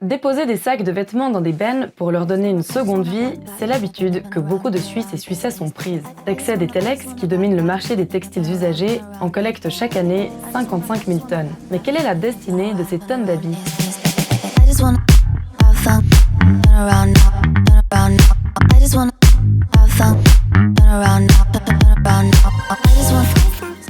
Déposer des sacs de vêtements dans des bennes pour leur donner une seconde vie, c'est l'habitude que beaucoup de Suisses et Suissesses ont prise. Texed et Telex, qui dominent le marché des textiles usagés, en collectent chaque année 55 000 tonnes. Mais quelle est la destinée de ces tonnes d'habits ?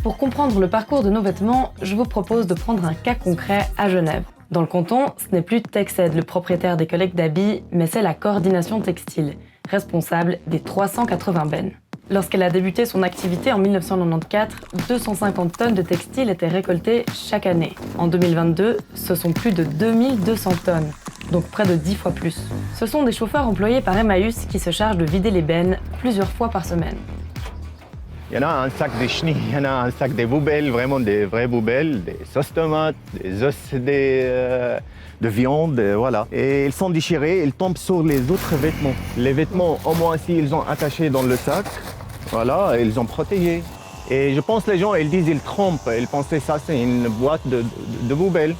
Pour comprendre le parcours de nos vêtements, je vous propose de prendre un cas concret à Genève. Dans le canton, ce n'est plus Texed le propriétaire des collectes d'habits, mais c'est la coordination textile, responsable des 380 bennes. Lorsqu'elle a débuté son activité en 1994, 250 tonnes de textiles étaient récoltées chaque année. En 2022, ce sont plus de 2200 tonnes, donc près de 10 fois plus. Ce sont des chauffeurs employés par Emmaüs qui se chargent de vider les bennes plusieurs fois par semaine. Il y en a un sac de chenilles, il y en a un sac des poubelles, vraiment des vraies poubelles, des sauces tomates, des os de viande, voilà. Et ils sont déchirés, ils tombent sur les autres vêtements. Les vêtements, au moins si ils ont attaché dans le sac, voilà, ils ont protégé. Et je pense que les gens, ils disent, ils trompent, ils pensaient ça c'est une boîte de poubelle.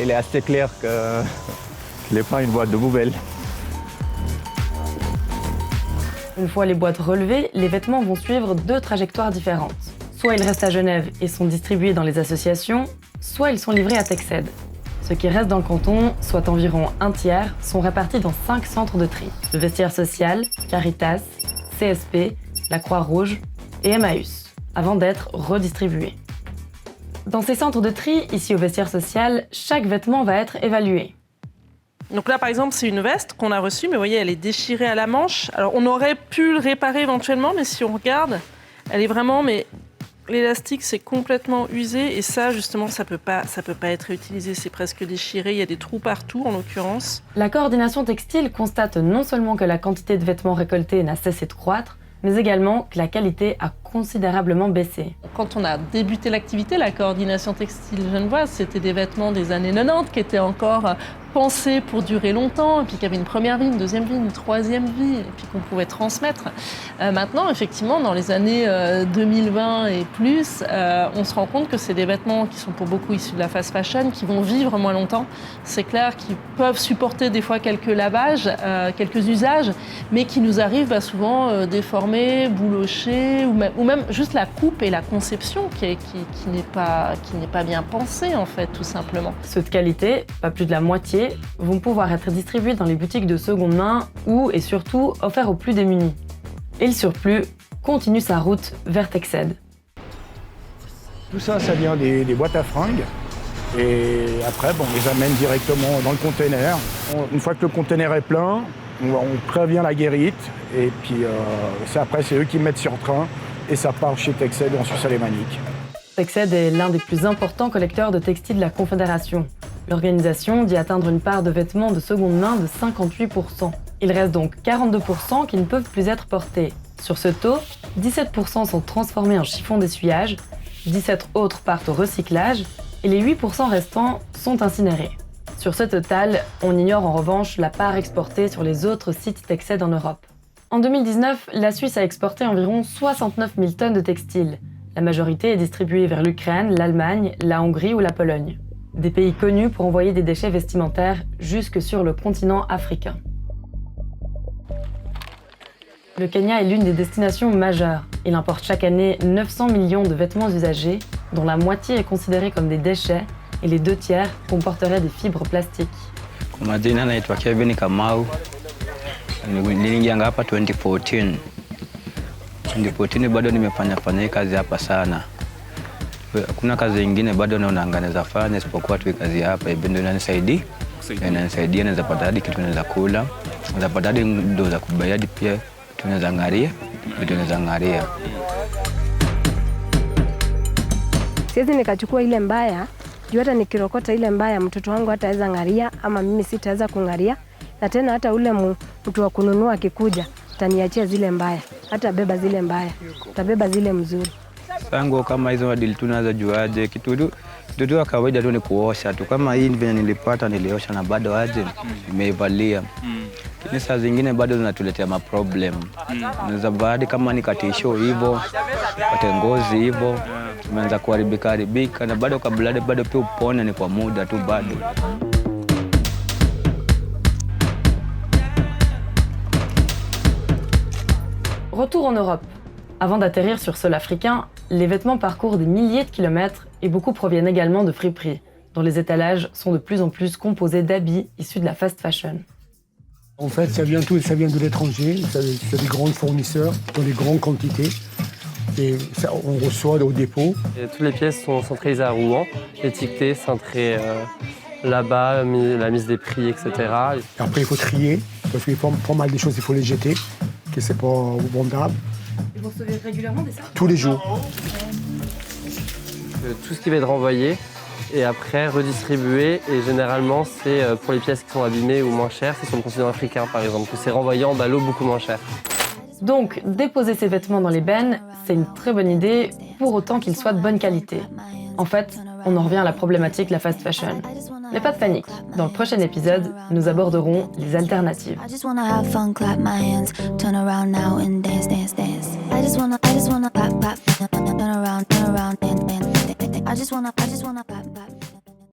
Il est assez clair que ce n'est pas une boîte de poubelle. Une fois les boîtes relevées, les vêtements vont suivre deux trajectoires différentes. Soit ils restent à Genève et sont distribués dans les associations, soit ils sont livrés à Texed. Ceux qui restent dans le canton, soit environ un tiers, sont répartis dans 5 centres de tri. Le Vestiaire Social, Caritas, CSP, la Croix-Rouge et Emmaüs, avant d'être redistribués. Dans ces centres de tri, ici au Vestiaire Social, chaque vêtement va être évalué. Donc là, par exemple, c'est une veste qu'on a reçue, mais vous voyez, elle est déchirée à la manche. Alors, on aurait pu le réparer éventuellement, mais si on regarde, elle est vraiment... mais l'élastique, c'est complètement usé. Et ça, justement, ça peut pas être réutilisé. C'est presque déchiré. Il y a des trous partout, en l'occurrence. La coordination textile constate non seulement que la quantité de vêtements récoltés n'a cessé de croître, mais également que la qualité a considérablement baissé. Quand on a débuté l'activité, la coordination textile genevoise, c'était des vêtements des années 90 qui étaient encore pensés pour durer longtemps, et puis qu'il y avait une première vie, une deuxième vie, une troisième vie, et puis qu'on pouvait transmettre. Maintenant, effectivement, dans les années 2020 et plus, on se rend compte que c'est des vêtements qui sont pour beaucoup issus de la fast fashion, qui vont vivre moins longtemps. C'est clair qu'ils peuvent supporter des fois quelques lavages, quelques usages, mais qui nous arrivent souvent déformés, boulochés, ou même juste la coupe et la conception qui n'est pas bien pensée, en fait, tout simplement. Ceux de qualité, pas plus de la moitié, vont pouvoir être distribués dans les boutiques de seconde main ou, et surtout, offerts aux plus démunis. Et le surplus continue sa route vers Texed. Tout ça, ça vient des boîtes à fringues. Et après, on les amène directement dans le container. Une fois que le container est plein, on prévient la guérite. Et puis après, c'est eux qui mettent sur train. Et ça part chez Texed en Suisse alémanique. Texed est l'un des plus importants collecteurs de textiles de la Confédération. L'organisation dit atteindre une part de vêtements de seconde main de 58%. Il reste donc 42% qui ne peuvent plus être portés. Sur ce taux, 17% sont transformés en chiffon d'essuyage, 17 autres partent au recyclage et les 8% restants sont incinérés. Sur ce total, on ignore en revanche la part exportée sur les autres sites Texed en Europe. En 2019, la Suisse a exporté environ 69 000 tonnes de textiles. La majorité est distribuée vers l'Ukraine, l'Allemagne, la Hongrie ou la Pologne. Des pays connus pour envoyer des déchets vestimentaires jusque sur le continent africain. Le Kenya est l'une des destinations majeures. Il importe chaque année 900 millions de vêtements usagés, dont la moitié est considérée comme des déchets et les 2 tiers comporteraient des fibres plastiques. Kwa majina naitwa Kevin Kamau. Niliingia hapa 2014. 2014 bado nimefanya hii kazi hapa sana. Hakuna kazi nyingine bado naanza fanya isipokuwa tu kazi hapa. Ndio inanisaidia. Inanisaidia naweza pata hadi kitu naweza kula. Naweza pata hadi ndo za kubayadi pia tunaweza ngaria. Tunaweza ngaria. Siwezi nikachukua ile mbaya, juu hata nikirokota ile mbaya mtoto wangu hataweza ngaria ama mimi sitaweza kungaria. Na tena hata ule mtu wa kununua akikuja, taniachia zile mbaya. Hata beba zile mbaya, tabeba zile mzuri. Sango kama hizo madili tunaanza juaje kitu tu kawaida tu ni kuosha tu. Kama hii venye nilipata niliosha na bado aje nimeivalia. Lakini saa zingine bado zinatuletea maproblem. Naweza baada kama ni katisho hivyo, pate ngozi hivyo, tumeanza kuharibika na bado kabla bado pia upone ni kwa muda tu bado. Retour en Europe. Avant d'atterrir sur sol africain, les vêtements parcourent des milliers de kilomètres et beaucoup proviennent également de friperies, dont les étalages sont de plus en plus composés d'habits issus de la fast fashion. En fait, ça vient de l'étranger, c'est des grands fournisseurs dans des grandes quantités. Et ça, on reçoit au dépôt. Et toutes les pièces sont centralisées à Rouen, étiquetées, cintrées là-bas, la mise des prix, etc. Et après, il faut trier, parce qu'il faut pas mal de choses, il faut les jeter, que c'est pas vendable. Et vous recevez régulièrement des sacs ? Tous les jours. Tout ce qui va être renvoyé et après redistribué. Et généralement, c'est pour les pièces qui sont abîmées ou moins chères, c'est sur le continent africain par exemple, que c'est renvoyé en ballot beaucoup moins cher. Donc, déposer ses vêtements dans les bennes, c'est une très bonne idée, pour autant qu'ils soient de bonne qualité. En fait, on en revient à la problématique de la fast fashion. Mais pas de panique, dans le prochain épisode, nous aborderons les alternatives. I just wanna have fun, clap my hands, turn around now and dance, dance, dance. I just wanna clap, clap, turn around, dance, dance. I just wanna clap.